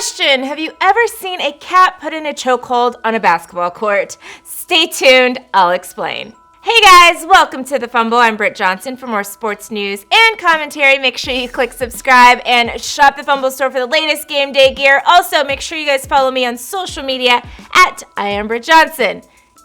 Question: have you ever seen a cat put in a chokehold on a basketball court? Stay tuned, I'll explain. Hey guys, welcome to The Fumble. I'm Britt Johnson. For more sports news and commentary, make sure you click subscribe and shop the Fumble store for the latest game day gear. Also, make sure you guys follow me on social media at I am Britt Johnson.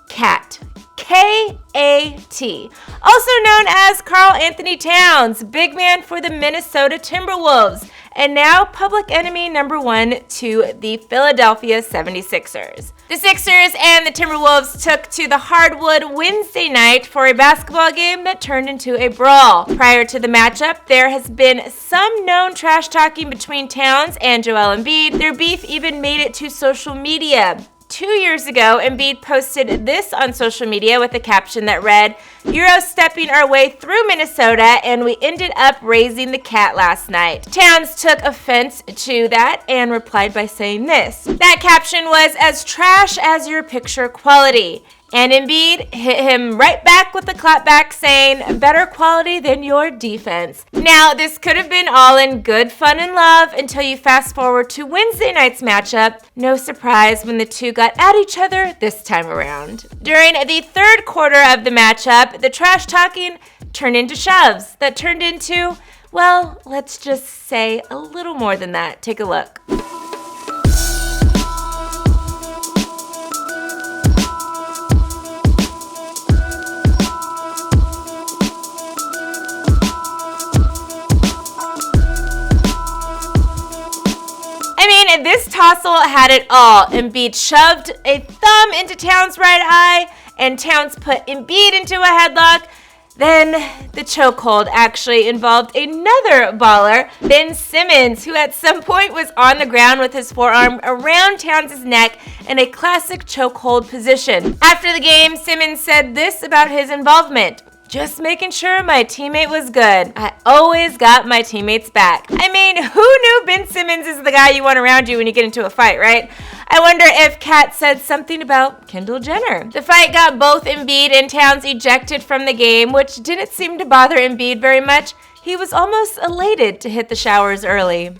Cat. K-A-T. Also known as Karl Anthony Towns, big man for the Minnesota Timberwolves, and now public enemy number one to the Philadelphia 76ers. The Sixers and the Timberwolves took to the hardwood Wednesday night for a basketball game that turned into a brawl. Prior to the matchup, there has been some known trash talking between Towns and Joel Embiid. Their beef even made it to social media. 2 years ago, Embiid posted this on social media with a caption that read, "Euro stepping our way through Minnesota, and we ended up raising the cat last night." Towns took offense to that and replied by saying this. That caption was as trash as your picture quality. And Embiid hit him right back with the clapback saying, better quality than your defense. Now, this could have been all in good fun and love until you fast forward to Wednesday night's matchup. No surprise when the two got at each other this time around. During the third quarter of the matchup, the trash talking turned into shoves that turned into, well, let's just say a little more than that. Take a look. This tussle had it all. Embiid shoved a thumb into Towns' right eye, and Towns put Embiid into a headlock. Then the chokehold actually involved another baller, Ben Simmons, who at some point was on the ground with his forearm around Towns' neck in a classic chokehold position. After the game, Simmons said this about his involvement. Just making sure my teammate was good. I always got my teammates back. I mean, who knew Ben Simmons is the guy you want around you when you get into a fight, right? I wonder if Kat said something about Kendall Jenner. The fight got both Embiid and Towns ejected from the game, which didn't seem to bother Embiid very much. He was almost elated to hit the showers early.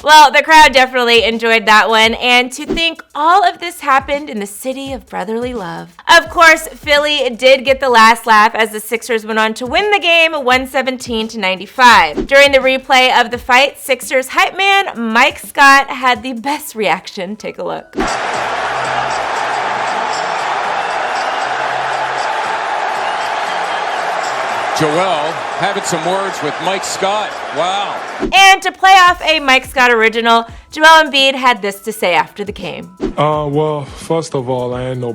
Well, the crowd definitely enjoyed that one, and to think all of this happened in the city of brotherly love. Of course, Philly did get the last laugh as the Sixers went on to win the game 117-95. During the replay of the fight, Sixers hype man Mike Scott had the best reaction. Take a look. Joel having some words with Mike Scott. Wow. And to play off a Mike Scott original, Joel Embiid had this to say after the game. Well, first of all, I ain't no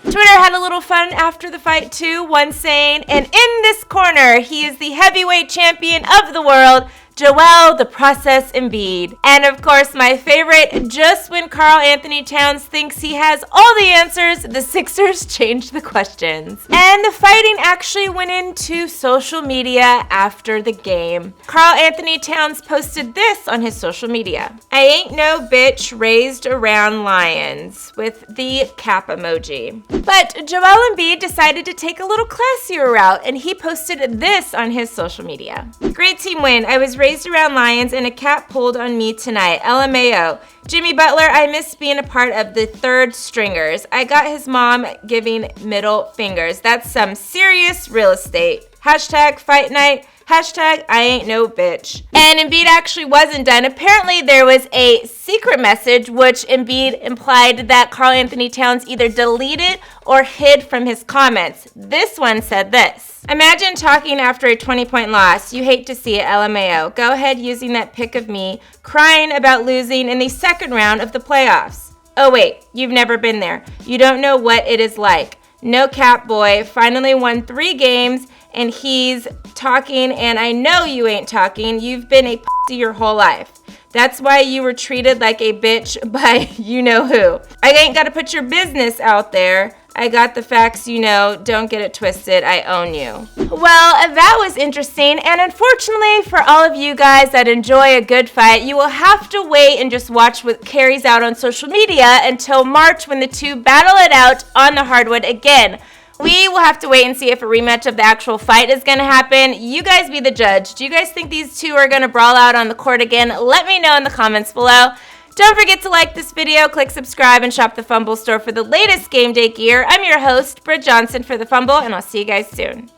Twitter had a little fun after the fight too, one saying, and in this corner, he is the heavyweight champion of the world, Joel the Process Embiid. And of course, my favorite, just when Karl Anthony Towns thinks he has all the answers, the Sixers changed the questions. And the fighting actually went into social media after the game. Karl Anthony Towns posted this on his social media. I ain't no bitch raised around lions, with the cap emoji. But Joel Embiid decided to take a little classier route, and he posted this on his social media. Great team win. I was raised around lions and a cat pulled on me tonight. LMAO. Jimmy Butler, I miss being a part of the third stringers. I got his mom giving middle fingers. That's some serious real estate. Hashtag fight night. Hashtag I ain't no bitch. And Embiid actually wasn't done. Apparently there was a secret message which Embiid implied that Karl Anthony Towns either deleted or hid from his comments. This one said this. Imagine talking after a 20-point loss. You hate to see it, LMAO. Go ahead using that pic of me crying about losing in the second round of the playoffs. Oh wait, you've never been there. You don't know what it is like. No cap boy finally won 3 games and he's talking, and I know you ain't talking. You've been a pussy your whole life. That's why you were treated like a bitch by you know who. I ain't got to put your business out there. I got the facts, you know. Don't get it twisted. I own you. Well, that was interesting. And unfortunately for all of you guys that enjoy a good fight, you will have to wait and just watch what carries out on social media until March when the two battle it out on the hardwood again. We will have to wait and see if a rematch of the actual fight is going to happen. You guys be the judge. Do you guys think these two are going to brawl out on the court again? Let me know in the comments below. Don't forget to like this video, click subscribe, and shop the Fumble store for the latest game day gear. I'm your host, Britt Johnson for the Fumble, and I'll see you guys soon.